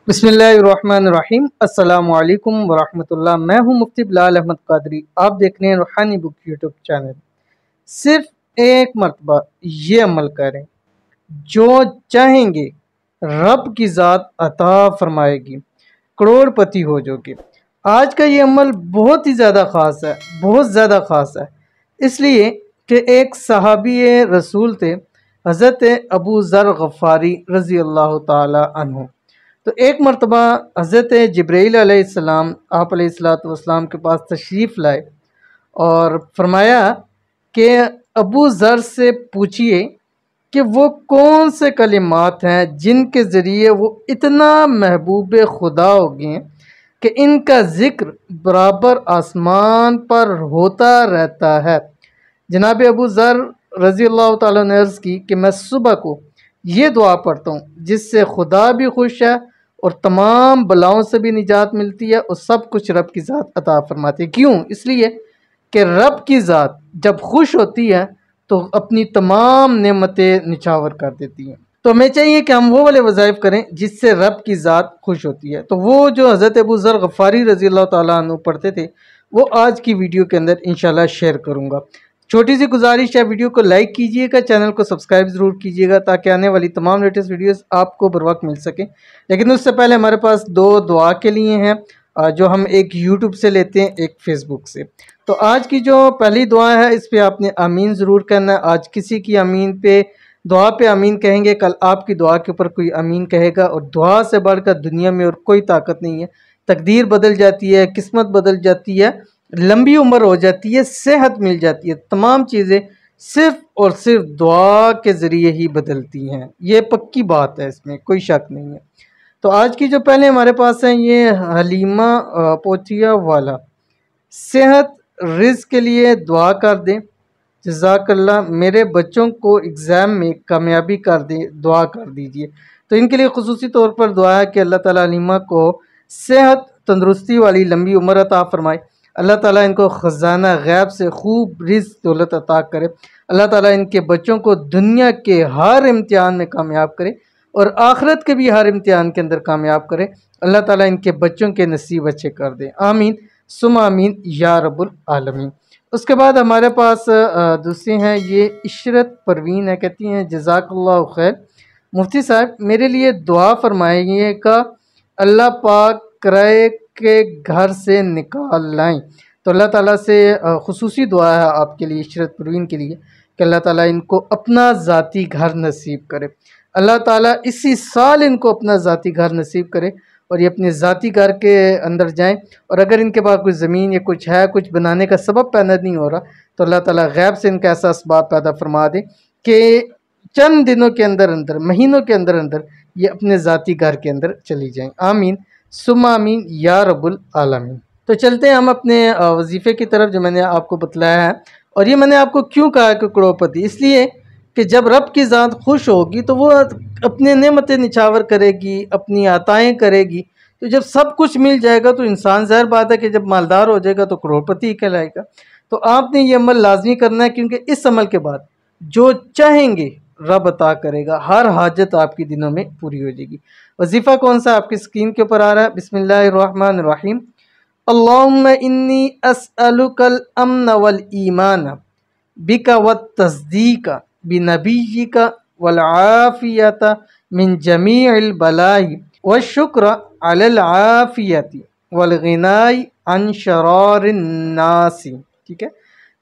बिस्मिल्लाहिर्रहमानिर्रहीम। अस्सलाम वालेकुम वरहमतुल्लाह। मैं हूं मुफ्ती बिलाल अहमद कादरी। आप देख रहे हैं रूहानी बुक यूट्यूब चैनल। सिर्फ एक मरतबा ये अमल करें, जो चाहेंगे रब की ज़ात अता फरमाएगी, करोड़पति हो जाओगे। आज का ये अमल बहुत ही ज़्यादा ख़ास है, बहुत ज़्यादा ख़ास है, इसलिए कि एक सहाबी रसूल थे, हज़रत अबू ज़र गफ़ारी रज़ी अल्लाह ताला अन्हु। तो एक मरतबा हज़रत जिब्रील अलैहिस्सलाम आप अलैहिस्सलाम के पास तशरीफ़ लाए और फरमाया कि अबू ज़र से पूछिए कि वो कौन से कलिमात हैं जिनके ज़रिए वो इतना महबूब खुदा हो गए कि इनका ज़िक्र बराबर आसमान पर होता रहता है। जनाब अबू ज़र रज़ी अल्लाह ताला ने अर्ज़ की कि मैं सुबह को ये दुआ पढ़ता हूँ जिससे खुदा भी खुश है और तमाम बलाओं से भी निजात मिलती है और सब कुछ रब की ज़ात अता फरमाती है। क्यों? इसलिए कि रब की ज़ात जब खुश होती है तो अपनी तमाम नेमतें निछावर कर देती हैं। तो हमें चाहिए कि हम वो वाले वज़ाइफ करें जिससे रब की ज़ात खुश होती है। तो वो जो हज़रत अबू ज़र गफ़ारी रज़ी अल्लाह ताला अन्हु पढ़ते थे, वो आज की वीडियो के अंदर इंशाल्लाह शेयर करूँगा। छोटी सी गुजारिश है, वीडियो को लाइक कीजिएगा, चैनल को सब्सक्राइब ज़रूर कीजिएगा ताकि आने वाली तमाम लेटेस्ट वीडियोस आपको बर वक्त मिल सकें। लेकिन उससे पहले हमारे पास दो दुआ के लिए हैं, जो हम एक यूट्यूब से लेते हैं, एक फेसबुक से। तो आज की जो पहली दुआ है इस पर आपने आमीन ज़रूर करना है। आज किसी की आमीन पे दुआ पे आमीन कहेंगे, कल आपकी दुआ के ऊपर कोई आमीन कहेगा। और दुआ से बढ़कर दुनिया में और कोई ताकत नहीं है। तकदीर बदल जाती है, किस्मत बदल जाती है, लंबी उम्र हो जाती है, सेहत मिल जाती है, तमाम चीज़ें सिर्फ़ और सिर्फ दुआ के ज़रिए ही बदलती हैं। ये पक्की बात है, इसमें कोई शक नहीं है। तो आज की जो पहले हमारे पास है ये हलीमा पोथिया वाला, सेहत रिज़्क़ के लिए दुआ कर दें, जज़ाकल्लाह। मेरे बच्चों को एग्ज़ाम में कामयाबी कर दें, दुआ कर दीजिए। तो इनके लिए खुसूसी तौर पर दुआ है कि अल्लाह ताला हलीमा को सेहत, तंदुरुस्ती वाली लंबी उम्र अता फ़रमाए। अल्लाह ताला इनको ख़ज़ाना गैब से खूब रिज़्क़ दौलत अता करे। अल्लाह ताला इनके बच्चों को दुनिया के हर इम्तिहान में कामयाब करे और आखिरत के भी हर इम्तिहान के अंदर कामयाब करे। अल्लाह ताला इनके बच्चों के नसीब अच्छे कर दे, आमीन सुम आमीन या रब्बुल आलमीन। उसके बाद हमारे पास दूसरी हैं, ये इशरत परवीन है, कहती हैं जज़ाकल्लाहु खैर। मुफ्ती साहब मेरे लिए दुआ फरमाइएगा, अल्लाह पाक किराए के घर से निकाल लाएं। तो अल्लाह ताला से खुसूसी दुआ है आपके लिए, इशरत परवीन के लिए, कि अल्लाह ताला इनको अपना ज़ाती घर नसीब करे। अल्लाह ताला इसी साल इनको अपना ज़ाती घर नसीब करे और ये अपने ज़ाती घर के अंदर जाएं। और अगर इनके पास कुछ ज़मीन या कुछ है, कुछ बनाने का सबब पैदा नहीं हो रहा, तो अल्लाह ताला गैब से इनका ऐसा असबाब पैदा फरमा दे कि चंद दिनों के अंदर अंदर, महीनों के अंदर अंदर ये अपने ज़ाती घर के अंदर चली जाएं, आमीन सुम आमीन या रब्बुल आलमीन। तो चलते हैं हम अपने वजीफ़े की तरफ, जो मैंने आपको बतलाया है। और ये मैंने आपको क्यों कहा कि करोड़पति, इसलिए कि जब रब की ज़ात खुश होगी तो वो अपने नेमतें निछावर करेगी, अपनी अताएँ करेगी। तो जब सब कुछ मिल जाएगा तो इंसान, ज़ाहिर बात है कि जब मालदार हो जाएगा तो करोड़पति ही कहलाएगा। तो आपने ये अमल लाजमी करना है, क्योंकि इस अमल के बाद जो चाहेंगे रब अता करेगा, हर हाजत आपकी दिनों में पूरी हो जाएगी। वजीफ़ा कौन सा आपकी स्क्रीन के ऊपर आ रहा है, बिस्मिल्लाहिर्रहमानिर्रहीम। अल्लाहुम्मा इन्नी अस्अलुकल अम्न वल ईमान बिका वत तस्दीका बिनबीयिका वल आफियता मिन जमीइल बलाई व शुक्र अलल आफियति वल गिनाई अन शरारिन नासी। ठीक है,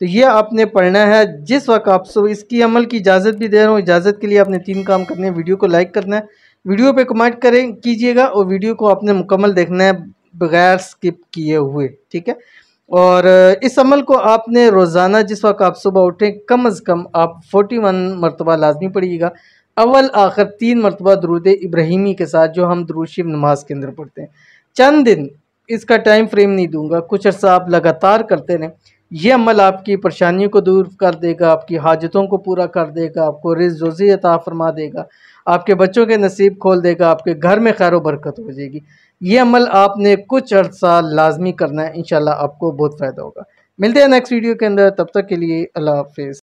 तो ये आपने पढ़ना है जिस वक्त आप सो। इसकी अमल की इजाज़त भी दे रहा हूँ। इजाज़त के लिए आपने 3 काम करने हैं। वीडियो को लाइक करना है, वीडियो पे कमेंट करें कीजिएगा और वीडियो को आपने मुकम्मल देखना है बगैर स्किप किए हुए। ठीक है, और इस अमल को आपने रोज़ाना जिस वक्त आप सुबह उठें कम अज़ कम आप 41 मरतबा लाजमी पढ़िएगा। अव्वल आखिर 3 मरतबा दरूद इब्राहिमी के साथ, जो हम दुरूद शरीफ नमाज के अंदर पढ़ते हैं। चंद दिन, इसका टाइम फ्रेम नहीं दूंगा, कुछ अर्सा आप लगातार करते रहें। ये अमल आपकी परेशानियों को दूर कर देगा, आपकी हाजतों को पूरा कर देगा, आपको रिज़्क़ रोज़ी अता फरमा देगा, आपके बच्चों के नसीब खोल देगा, आपके घर में खैर बरकत हो जाएगी। ये अमल आपने कुछ अर्सा लाजमी करना है, इंशाल्लाह आपको बहुत फ़ायदा होगा। मिलते हैं नेक्स्ट वीडियो के अंदर, तब तक के लिए अल्लाह हाफ़िज़।